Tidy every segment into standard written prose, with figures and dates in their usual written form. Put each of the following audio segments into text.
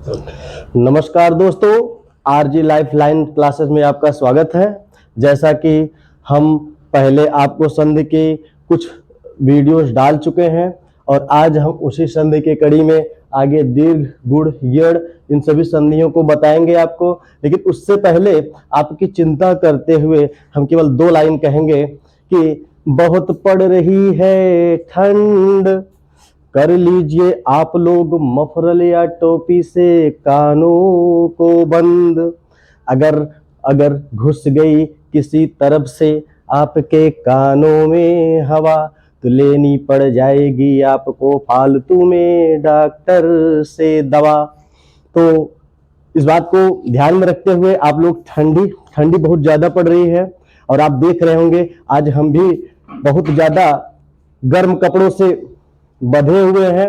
नमस्कार दोस्तों, RG life line classes में आपका स्वागत है। जैसा कि हम पहले आपको संधि के कुछ वीडियोस डाल चुके हैं और आज हम उसी संधि के कड़ी में आगे दीर्घ, गुण, यड़ इन सभी संधियों को बताएंगे आपको। लेकिन उससे पहले आपकी चिंता करते हुए हम केवल 2 लाइन कहेंगे कि बहुत पड़ रही है ठंड, कर लीजिए आप लोग मफरल या टोपी से कानों को बंद। अगर घुस गई किसी तरफ से आपके कानों में हवा तो लेनी पड़ जाएगी आपको फालतू में डॉक्टर से दवा। तो इस बात को ध्यान में रखते हुए आप लोग ठंडी बहुत ज्यादा पड़ रही है और आप देख रहे होंगे आज हम भी बहुत ज्यादा गर्म कपड़ों से बंधे हुए हैं,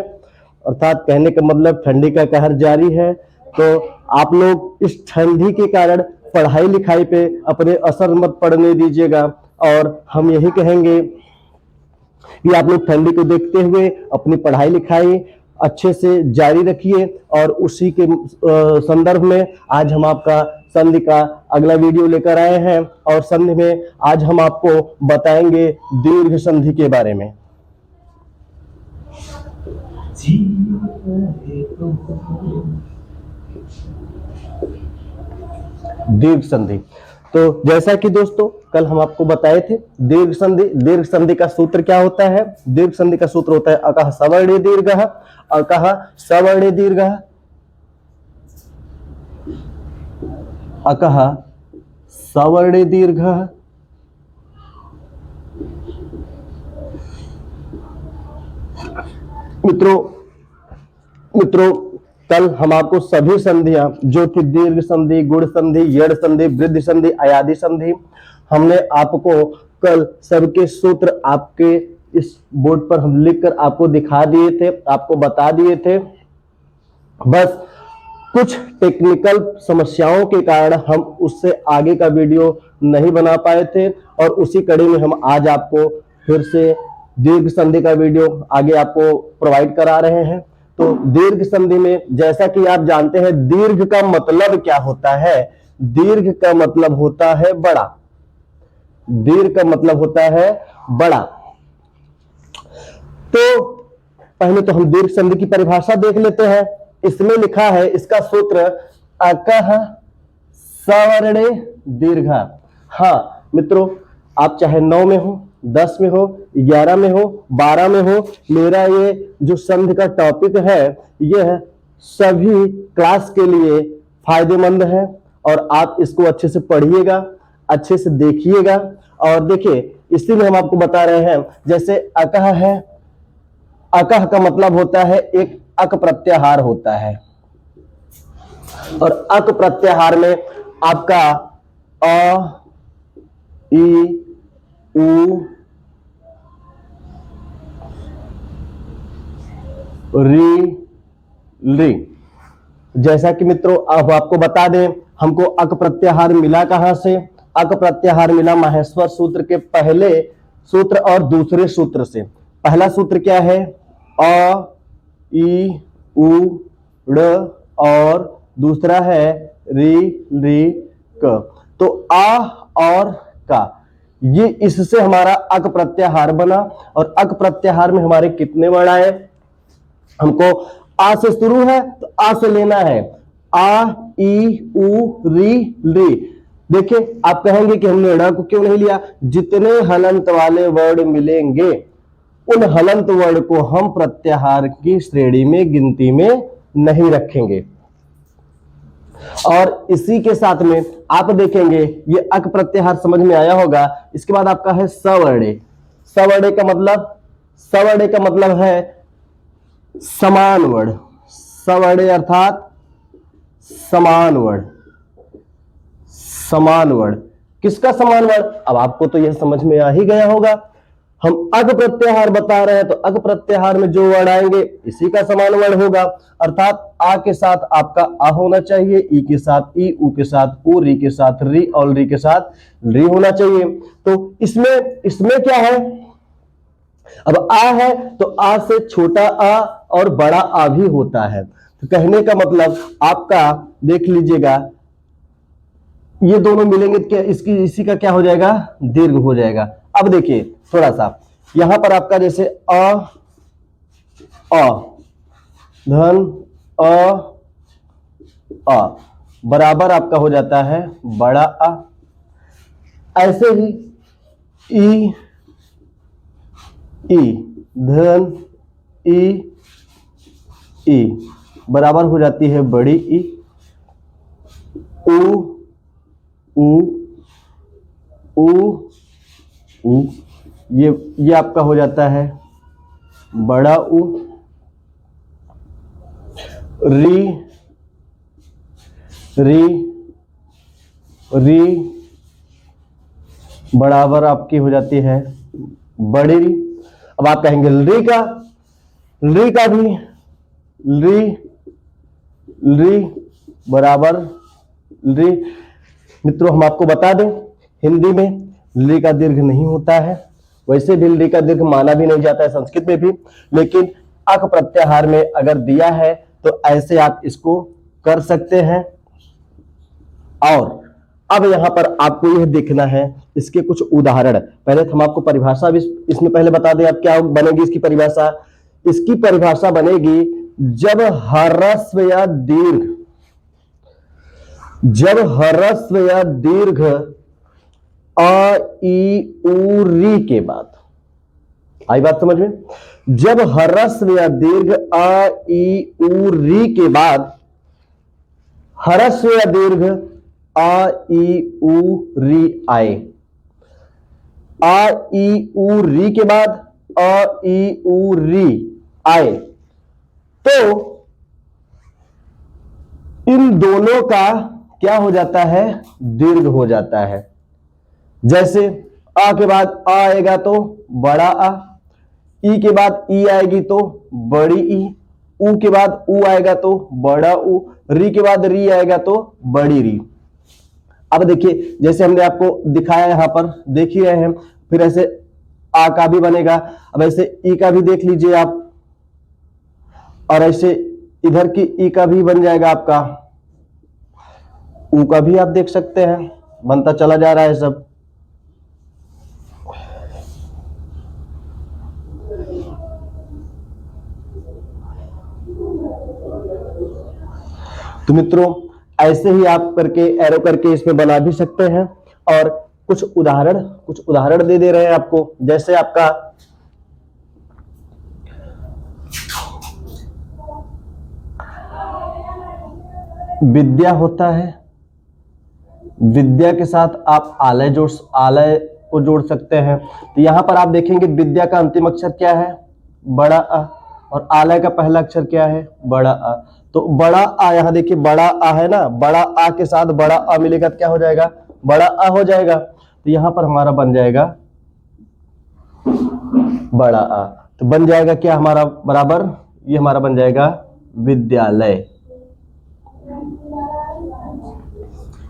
अर्थात कहने का मतलब ठंडी का कहर जारी है। तो आप लोग इस ठंडी के कारण पढ़ाई लिखाई पे अपने असर मत पड़ने दीजिएगा और हम यही कहेंगे कि आप लोग ठंडी को देखते हुए अपनी पढ़ाई लिखाई अच्छे से जारी रखिए। और उसी के संदर्भ में आज हम आपका संधि का अगला वीडियो लेकर आए हैं और संधि में आज हम आपको बताएंगे दीर्घ संधि के बारे में। दीर्घ संधि, तो जैसा कि दोस्तों कल हम आपको बताए थे दीर्घ संधि का सूत्र क्या होता है। दीर्घ संधि का सूत्र होता है अकः सवर्णे दीर्घः, अकः सवर्णे दीर्घः, अकः सवर्णे दीर्घः, मित्रों कल हम आपको सभी संधियां जो कि दीर्घ संधि, गुण संधि, यड़ संधि, वृद्धि संधि, अयादि संधि, हमने आपको कल सबके सूत्र आपके इस बोर्ड पर हम लिखकर आपको दिखा दिए थे, आपको बता दिए थे। बस कुछ टेक्निकल समस्याओं के कारण हम उससे आगे का वीडियो नहीं बना पाए थे और उसी कड़ी में हम आज आपको फिर से दीर्घ संधि का वीडियो आगे आपको प्रोवाइड करा रहे हैं। तो दीर्घ संधि में जैसा कि आप जानते हैं दीर्घ का मतलब क्या होता है। दीर्घ का मतलब होता है बड़ा। दीर्घ का मतलब होता है बड़ा। तो पहले तो हम दीर्घ संधि की परिभाषा देख लेते हैं। इसमें लिखा है इसका सूत्र अकः सवर्णे दीर्घः। हाँ मित्रों, आप चाहे 9 में हो, 10 में हो, 11 में हो, 12 में हो, मेरा ये जो संधि का टॉपिक है यह सभी क्लास के लिए फायदेमंद है और आप इसको अच्छे से पढ़िएगा, अच्छे से देखिएगा। और देखिए इसी में हम आपको बता रहे हैं, जैसे अकः है, अकः का मतलब होता है एक अक प्रत्याहार होता है और अक प्रत्याहार में आपका अ, ई, उ, री, ली। जैसा कि मित्रों अब आपको बता दें हमको अक प्रत्याहार मिला कहां से। अक प्रत्याहार मिला माहेश्वर सूत्र के पहले सूत्र और दूसरे सूत्र से। पहला सूत्र क्या है, अ, ई, उ, ड़ और दूसरा है री, ली, क। तो आ और का, ये इससे हमारा अक प्रत्याहार बना और अक प्रत्याहार में हमारे कितने वर्ण आए। हमको आ से शुरू है तो आ से लेना है, आ, ई, उ, री, ली। देखिए आप कहेंगे कि हमने ड़ को क्यों नहीं लिया। जितने हलंत वाले वर्ण मिलेंगे उन हलंत वर्ण को हम प्रत्याहार की श्रेणी में गिनती में नहीं रखेंगे। और इसी के साथ में आप देखेंगे ये अक प्रत्याहार समझ में आया होगा। इसके बाद आपका है सवर्णे। सवर्णे का मतलब है समान वर्ण। सवर्णे अर्थात समान वर्ण। समान वर्ण किसका समान वर्ण, अब आपको तो यह समझ में आ ही गया होगा। हम अक प्रत्याहार बता रहे हैं तो अक प्रत्याहार में जो वर्ण आएंगे इसी का समान वर्ण होगा। अर्थात आ के साथ आपका आ होना चाहिए, ई के साथ ई, उ के साथ उ, री के साथ री और री के साथ री होना चाहिए। तो इसमें क्या है, अब आ है तो आ से छोटा आ और बड़ा आ भी होता है। तो कहने का मतलब आपका देख लीजिएगा, ये दोनों मिलेंगे तो क्या इसकी इसी का क्या हो जाएगा, दीर्घ हो जाएगा। अब देखिए थोड़ा सा यहां पर आपका जैसे अ धन अ बराबर आपका हो जाता है बड़ा आ। ऐसे ही ई धन ई बराबर हो जाती है बड़ी ई। उ ये आपका हो जाता है बड़ा उ। री बराबर आपकी हो जाती है बड़ी री। अब आप कहेंगे री का भी री बराबर री। मित्रों हम आपको बता दें, हिंदी में ली का दीर्घ नहीं होता है, वैसे भी ली का दीर्घ माना भी नहीं जाता है संस्कृत में भी, लेकिन अक प्रत्याहार में अगर दिया है तो ऐसे आप इसको कर सकते हैं। और अब यहां पर आपको यह देखना है इसके कुछ उदाहरण। पहले तो हम आपको परिभाषा भी इसमें पहले बता दें, अब क्या बनेगी इसकी परिभाषा। इसकी परिभाषा बनेगी जब ह्रस्व या दीर्घ अ ई उ री के बाद, आई बात समझ में, जब ह्रस्व या दीर्घ अ ई उ री के बाद ह्रस्व या दीर्घ अ ई उ री आए, अ ई उ री के बाद अ ई उ री आए, तो इन दोनों का क्या हो जाता है, दीर्घ हो जाता है। जैसे आ के बाद आ आएगा तो बड़ा आ, ई के बाद ई आएगी तो बड़ी ई, उ के बाद उ आएगा तो बड़ा उ, री के बाद री आएगा तो बड़ी री। अब देखिए जैसे हमने आपको दिखाया यहां पर देख ही रहे हैं, फिर ऐसे आ का भी बनेगा। अब ऐसे ई का भी देख लीजिए आप, और ऐसे इधर की ई का भी बन जाएगा आपका, उ का भी आप देख सकते हैं, बनता चला जा रहा है सब। तो मित्रों ऐसे ही आप करके एरो करके इसमें बना भी सकते हैं। और कुछ उदाहरण दे रहे हैं आपको। जैसे आपका विद्या होता है, विद्या के साथ आप आलय को जोड़ सकते हैं। तो यहां पर आप देखेंगे विद्या का अंतिम अक्षर क्या है, बड़ा अ, और आलय का पहला अक्षर क्या है, बड़ा अ। तो बड़ा आ, यहां देखिए बड़ा आ है ना, बड़ा आ के साथ बड़ा अ मिलेगा तो क्या हो जाएगा, बड़ा अ हो जाएगा। तो यहां पर हमारा बन जाएगा बड़ा आ, तो बन जाएगा क्या हमारा बराबर, ये हमारा बन जाएगा विद्यालय।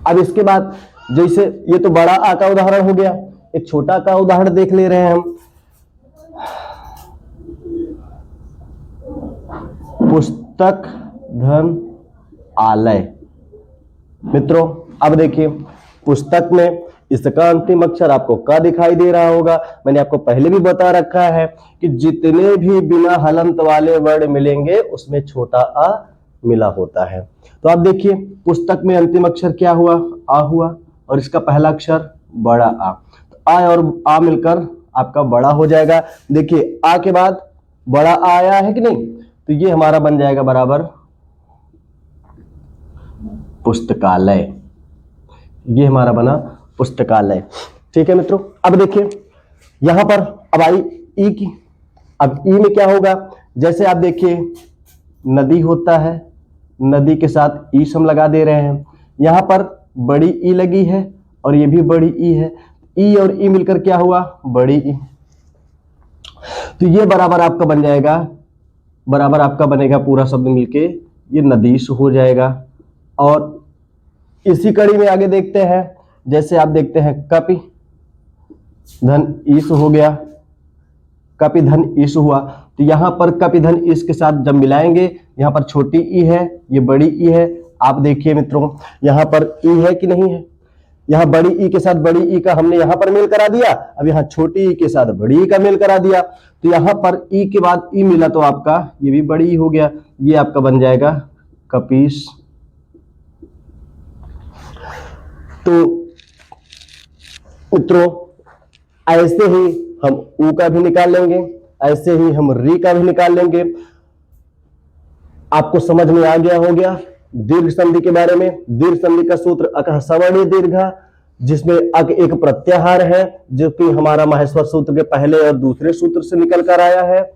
अब इसके बाद जैसे ये तो बड़ा आ का उदाहरण हो गया, एक छोटा का उदाहरण देख ले रहे हैं हम। पुस्तक धन आलय। मित्रों अब देखिए पुस्तक में इसका अंतिम अक्षर आपको क दिखाई दे रहा होगा। मैंने आपको पहले भी बता रखा है कि जितने भी बिना हलंत वाले वर्ड मिलेंगे उसमें छोटा आ मिला होता है। तो आप देखिए पुस्तक में अंतिम अक्षर क्या हुआ, आ हुआ, और इसका पहला अक्षर बड़ा आ। तो आ और आ मिलकर आपका बड़ा हो जाएगा। देखिए आ के बाद बड़ा आ आया है कि नहीं, तो ये हमारा बन जाएगा बराबर पुस्तकालय। ये हमारा बना पुस्तकालय। ठीक है मित्रों। अब देखिए यहां पर अब आई ई की। अब ई में क्या होगा, जैसे आप देखिए नदी होता है, नदी के साथ ई हम लगा दे रहे हैं। यहां पर बड़ी ई लगी है और ये भी बड़ी ई है, ई और ई मिलकर क्या हुआ, बड़ी ई। तो ये बराबर आपका बन जाएगा, बराबर आपका बनेगा पूरा शब्द मिलके ये नदीश हो जाएगा। और इसी कड़ी में आगे देखते हैं, जैसे आप देखते हैं कपि धन ईश हो गया, कपि धन ईश हुआ। तो यहाँ पर कप ईंधन इस के साथ जब मिलाएंगे, यहाँ पर छोटी ई है, ये बड़ी ई है। आप देखिए मित्रों, यहाँ पर ई है कि नहीं है, यहाँ बड़ी ई के साथ बड़ी ई का हमने यहाँ पर मेल करा दिया, अब यहाँ छोटी ई के साथ बड़ी ई का मेल करा दिया। तो यहाँ पर ई के बाद ई मिला तो आपका ये भी बड़ी ई हो गया, ये आपका बन जाएगा कपीस। तो मित्रों ऐसे ही हम ऊ का भी निकाल लेंगे, ऐसे ही हम री का भी निकाल लेंगे। आपको समझ में आ गया हो गया दीर्घ संधि के बारे में। दीर्घ संधि का सूत्र अकः सवर्णी दीर्घ, जिसमें अक एक प्रत्याहार है, जो कि हमारा माहेश्वर सूत्र के पहले और दूसरे सूत्र से निकल कर आया है,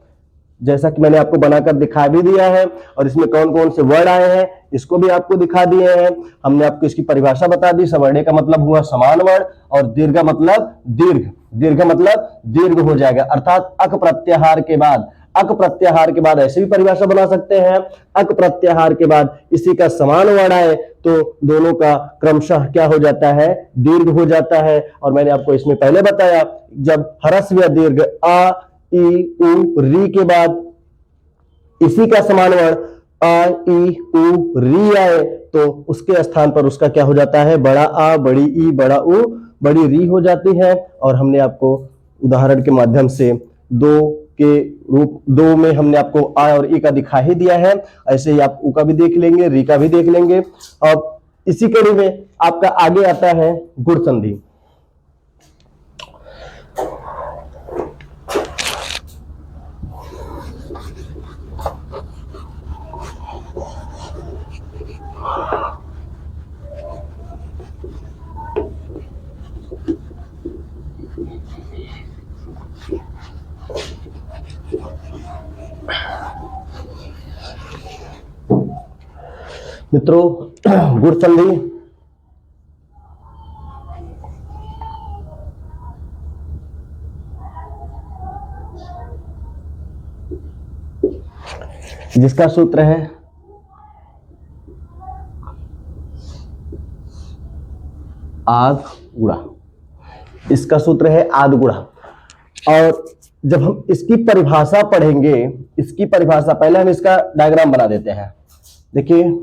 जैसा कि मैंने आपको बनाकर दिखा भी दिया है। और इसमें कौन कौन से वर्ड आए हैं इसको भी आपको दिखा दिए हैं। हमने आपको इसकी परिभाषा बता दी। सवर्णे का मतलब हुआ समान वर्ण और दीर्घ मतलब दीर्घ, दीर्घ मतलब दीर्घ हो जाएगा, अर्थात अक प्रत्याहार के बाद। अक प्रत्याहार के बाद ऐसे भी परिभाषा बना सकते हैं, अक प्रत्याहार के बाद इसी का समान वर्ण आए तो दोनों का क्रमशः क्या हो जाता है, दीर्घ हो जाता है। और मैंने आपको इसमें पहले बताया, जब ह्रस्व या दीर्घ आ ई उ री के बाद इसी का समान वर्ण आ ई उ री आए तो उसके स्थान पर उसका क्या हो जाता है, बड़ा आ बड़ी ई बड़ा उ बड़ी री हो जाती है। और हमने आपको उदाहरण के माध्यम से दो में हमने आपको आ और ई का दिखा ही दिया है। ऐसे ही आप उ का भी देख लेंगे, री का भी देख लेंगे। अब इसी कड़ी में आपका आगे आता है गुण संधि। मित्रों गुण संधि जिसका सूत्र है आद गुणा, इसका सूत्र है आद गुणा। और जब हम इसकी परिभाषा पढ़ेंगे, इसकी परिभाषा पहले हम इसका डायग्राम बना देते हैं। देखिए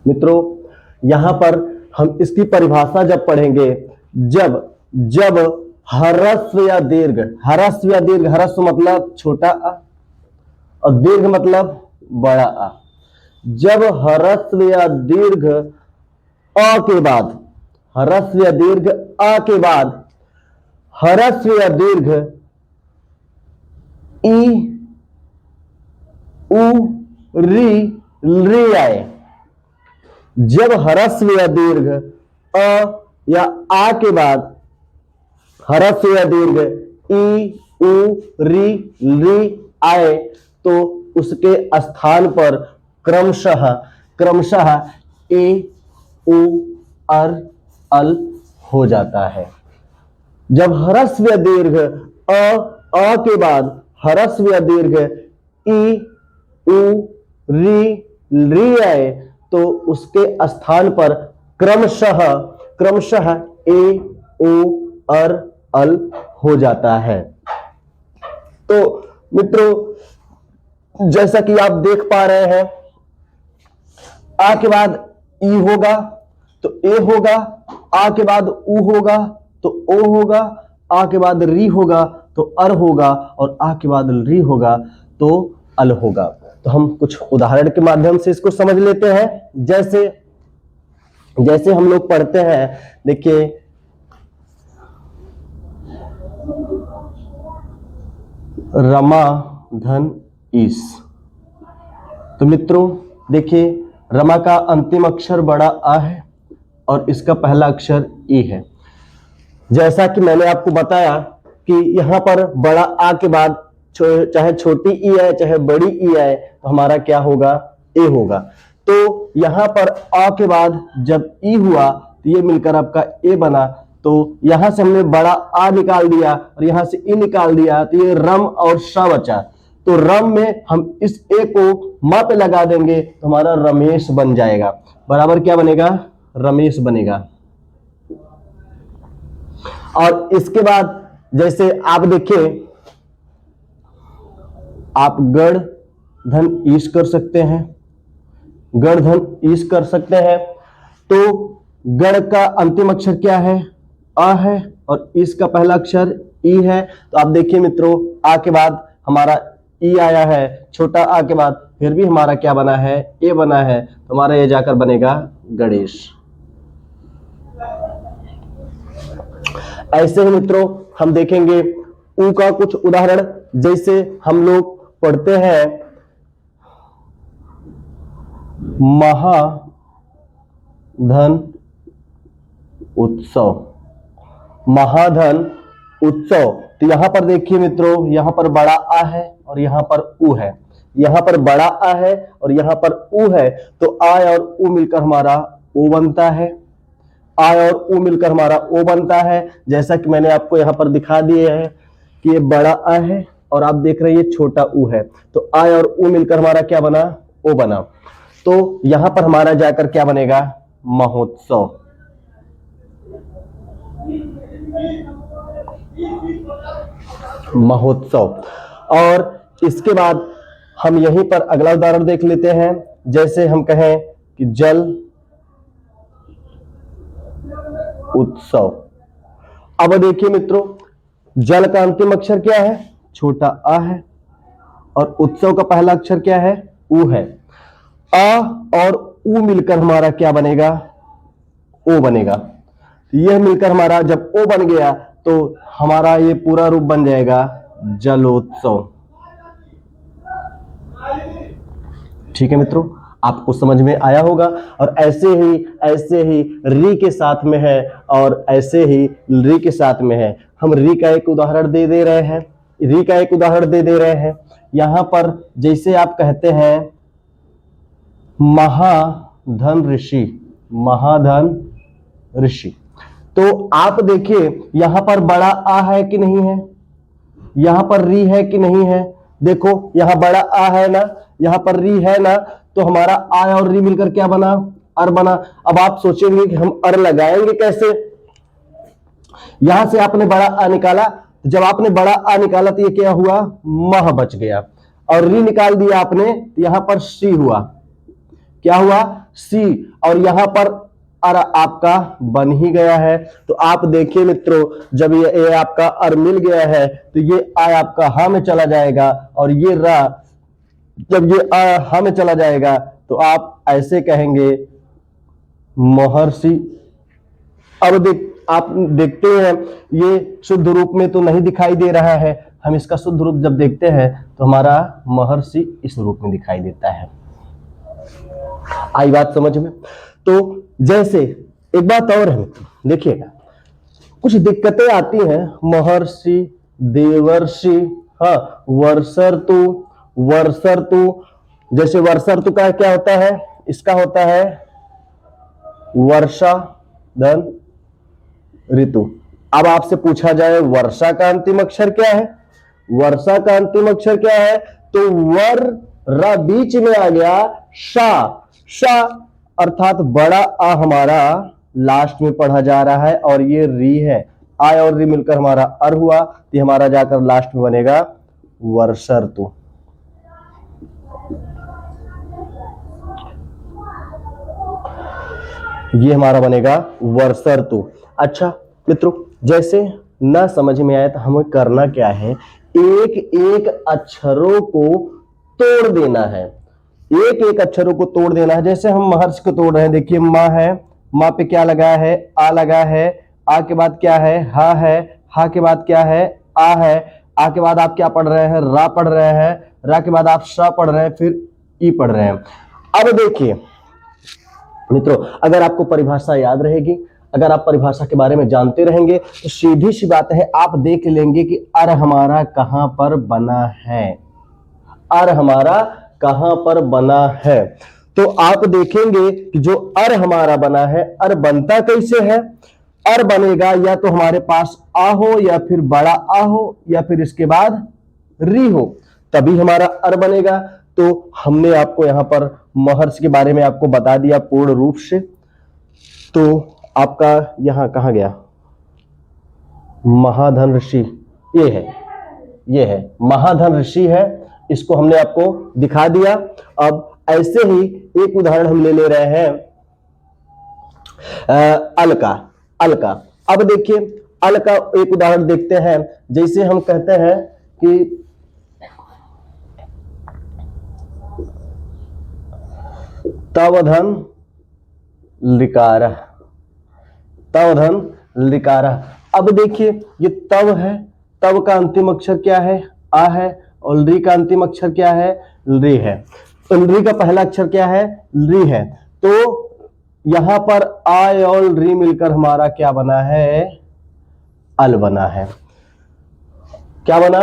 मित्रों यहां पर हम इसकी परिभाषा जब पढ़ेंगे, जब जब ह्रस्व या दीर्घ, ह्रस्व या दीर्घ, ह्रस्व मतलब छोटा आ और दीर्घ मतलब बड़ा आ, जब ह्रस्व या दीर्घ अ के बाद, ह्रस्व या दीर्घ अ के बाद ह्रस्व या दीर्घ ई उ री आए, जब ह्रस्व या दीर्घ अ या आ के बाद ह्रस्व या दीर्घ ई उ री आए तो उसके स्थान पर क्रमशः ए उ अल हो जाता है। जब ह्रस्व या दीर्घ अ के बाद ह्रस्व या दीर्घ ई उ री आए तो उसके स्थान पर क्रमशः ए ओ अल हो जाता है। तो मित्रों जैसा कि आप देख पा रहे हैं, आ के बाद ई होगा तो ए होगा, आ के बाद उ होगा तो ओ होगा, आ के बाद री होगा तो अर होगा और आ के बाद री होगा तो अल होगा। तो हम कुछ उदाहरण के माध्यम से इसको समझ लेते हैं। जैसे हम लोग पढ़ते हैं, देखिए रमा धन ईस। तो मित्रों देखिए, रमा का अंतिम अक्षर बड़ा आ है और इसका पहला अक्षर ई है। जैसा कि मैंने आपको बताया कि यहाँ पर बड़ा आ के बाद चाहे छोटी ई है चाहे बड़ी ई है तो हमारा क्या होगा, ए होगा। तो यहाँ पर आ के बाद जब ई हुआ तो ये मिलकर आपका ए बना। तो यहां से हमने बड़ा आ निकाल दिया और यहां से ई निकाल दिया, तो ये रम और श बचा। तो रम में हम इस ए को मा पे लगा देंगे तो हमारा रमेश बन जाएगा। बराबर क्या बनेगा, रमेश बनेगा। और इसके बाद जैसे आप देखिए, आप गढ़ धन ईश कर सकते हैं, गढ़ धन ईश कर सकते हैं। तो गढ़ का अंतिम अक्षर क्या है, अ है, और ईश का पहला अक्षर ई है। तो आप देखिए मित्रों, आ के बाद हमारा ई आया है, छोटा आ के बाद फिर भी हमारा क्या बना है, ए बना है। तो हमारा ये जाकर बनेगा गणेश। ऐसे ही मित्रों हम देखेंगे ऊ का कुछ उदाहरण। जैसे हम लोग पढ़ते हैं महाधन उत्सव, महाधन उत्सव। तो यहां पर देखिए मित्रों, यहां पर बड़ा आ है और यहां पर ऊ है, यहां पर बड़ा आ है और यहां पर ऊ है। तो आ और ऊ मिलकर हमारा ओ बनता है, आ और ऊ मिलकर हमारा ओ बनता है। जैसा कि मैंने आपको यहां पर दिखा दिए है कि ये बड़ा आ है और आप देख रहे हैं ये छोटा ऊ है। तो आ और ऊ मिलकर हमारा क्या बना, ओ बना। तो यहां पर हमारा जाकर क्या बनेगा, महोत्सव। महोत्सव। और इसके बाद हम यहीं पर अगला उदाहरण देख लेते हैं। जैसे हम कहें कि जल उत्सव। अब देखिए मित्रों, जल का अंतिम अक्षर क्या है, छोटा आ है, और उत्सव का पहला अक्षर क्या है, ऊ है। आ और ऊ मिलकर हमारा क्या बनेगा, ओ बनेगा। यह मिलकर हमारा जब ओ बन गया तो हमारा ये पूरा रूप बन जाएगा जलोत्सव। ठीक है मित्रों, आपको समझ में आया होगा। और ऐसे ही री के साथ में है और ऐसे ही री के साथ में है। हम री का एक उदाहरण दे रहे हैं, री का एक उदाहरण दे रहे हैं। यहां पर जैसे आप कहते हैं महाधन ऋषि, महाधन ऋषि। तो आप देखिए यहां पर बड़ा आ है कि नहीं है, यहां पर री है कि नहीं है। देखो यहां बड़ा आ है ना, यहां पर री है ना, तो हमारा आ और री मिलकर क्या बना, अर बना। अब आप सोचेंगे कि हम अर लगाएंगे कैसे। यहां से आपने बड़ा आ निकाला, जब आपने बड़ा आ निकाला तो ये क्या हुआ, मह बच गया। और री निकाल दिया आपने तो यहां पर सी हुआ, क्या हुआ, सी। और यहां पर अर आपका बन ही गया है। तो आप देखिए मित्रों, जब ये आपका अर मिल गया है तो ये आ आपका हा में चला जाएगा, और ये रा जब ये आ हा में चला जाएगा तो आप ऐसे कहेंगे महर्षि। अब आप देखते हैं ये शुद्ध रूप में तो नहीं दिखाई दे रहा है, हम इसका शुद्ध रूप जब देखते हैं तो हमारा महर्षि इस रूप में दिखाई देता है। आई बात समझ में। तो जैसे एक बात और है, देखिएगा कुछ दिक्कतें आती हैं, महर्षि, देवर्षि, हाँ, वर्षर्तु, वर्षर्तु। जैसे वर्षर्तु का क्या होता है, इसका होता है वर्षा धन ऋतु। अब आपसे पूछा जाए वर्षा का अंतिम अक्षर क्या है, वर्षा का अंतिम अक्षर क्या है, तो वर रा बीच में आ गया, शा, शा अर्थात बड़ा आ हमारा लास्ट में पढ़ा जा रहा है और ये री है। आ और री मिलकर हमारा अर हुआ, तो हमारा जाकर लास्ट में बनेगा वर्षर्तु। ये हमारा बनेगा वर्षर्तु। अच्छा मित्रों, जैसे ना समझ में आए तो हमें करना क्या है, एक एक अक्षरों को तोड़ देना है, एक एक अक्षरों को तोड़ देना है। जैसे हम महर्षि को तोड़ रहे हैं, देखिए माँ है, माँ पे क्या लगा है, आ लगा है, आ के बाद क्या है, हा है, हा के बाद क्या है, आ है, आ के बाद आप क्या पढ़ रहे हैं, रा पढ़ रहे हैं, रा के बाद आप श पढ़ रहे हैं, फिर ई पढ़ रहे हैं। अब देखिए मित्रों, अगर आपको परिभाषा याद रहेगी, अगर आप परिभाषा के बारे में जानते रहेंगे तो सीधी सी बात है, आप देख लेंगे कि अर हमारा कहां पर बना है, अर हमारा कहां पर बना है। तो आप देखेंगे कि जो अर हमारा बना है, अर बनता कैसे है? अर बनेगा या तो हमारे पास आ हो, या फिर बड़ा आ हो, या फिर इसके बाद री हो, तभी हमारा अर बनेगा। तो हमने आपको यहां पर महर्षि के बारे में आपको बता दिया पूर्ण रूप से। तो आपका यहां कहां गया, महाधन ऋषि, ये है महाधन ऋषि है, इसको हमने आपको दिखा दिया। अब ऐसे ही एक उदाहरण हम ले रहे हैं अल का। अब देखिए अल का एक उदाहरण देखते हैं। जैसे हम कहते हैं कि तवधन लिकारः, तवधन लिकारः। अब देखिए ये तव है, तव का अंतिम अक्षर क्या है, आ है, और री का अंतिम अक्षर क्या है, री है। तो री का पहला अक्षर क्या है, री है। तो यहां पर आ और री मिलकर हमारा क्या बना है, अल बना है। क्या बना,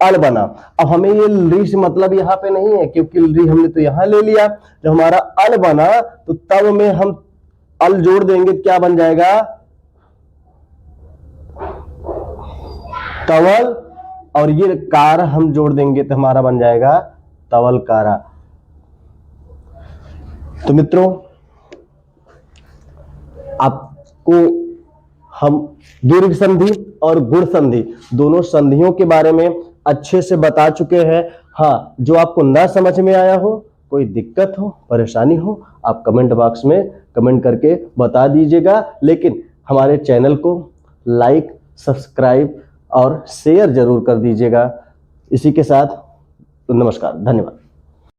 अल बना। अब हमें ये री से मतलब यहां पे नहीं है, क्योंकि री हमने तो यहां ले लिया। जब हमारा अल बना तो तब में हम अल जोड़ देंगे, क्या बन जाएगा, तवल, और ये कार हम जोड़ देंगे तो हमारा बन जाएगा तवल कारा। तो मित्रों, आपको हम दीर्घ संधि और गुण संधि दोनों संधियों के बारे में अच्छे से बता चुके हैं। हाँ, जो आपको ना समझ में आया हो, कोई दिक्कत हो, परेशानी हो, आप कमेंट बॉक्स में कमेंट करके बता दीजिएगा। लेकिन हमारे चैनल को लाइक, सब्सक्राइब और शेयर जरूर कर दीजिएगा। इसी के साथ नमस्कार, धन्यवाद।